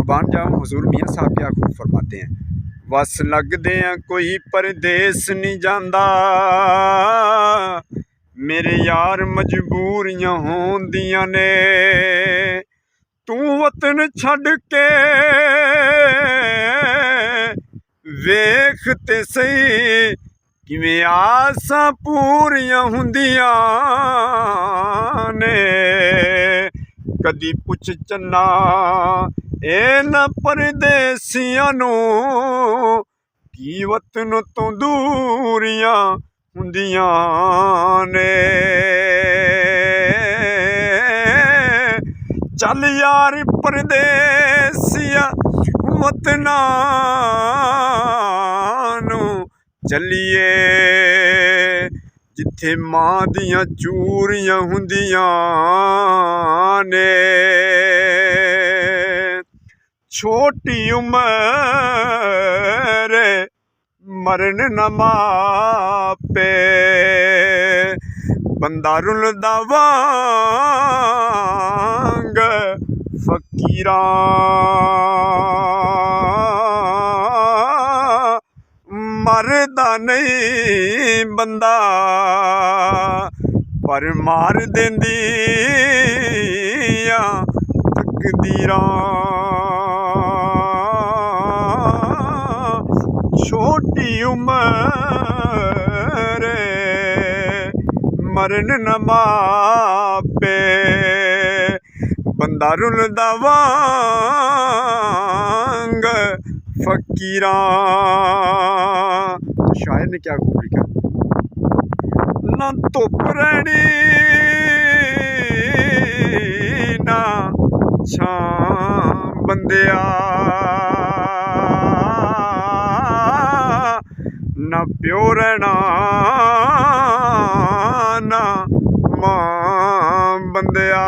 कुर्बान जाऊं। हुजूर मियाँ साहब क्या खूब फरमाते हैं, वस लगदे कोई परदेस नहीं जांदा, मेरे यार मजबूरियां होंदियां ने, तू वतन छड़ के वेख ते सही किवें आसां पूरियां हुंदियां ने। कदी पुछ चन्ना इन्हां परदेसियां नूं की वतन तो दूरियां हुंदियां ने। चल यार परदेसिया वतना नूं चलिए, जिथे मां दियां चूरियां हुंदियां ने। छोटी उम्र मरण न मापे, बंदा रुलदा वांग फकीरां, मरदा नहीं बंदा पर मार देंदियां तकदीरां। छोटी उम्र मरण न मापे, बंदा रुलदा वांग फकीरां। शायर ने क्या खूब लिखा, ना धुप रैनी ना छां बंदिया, ना प्यो रहना ना मां बंदिया।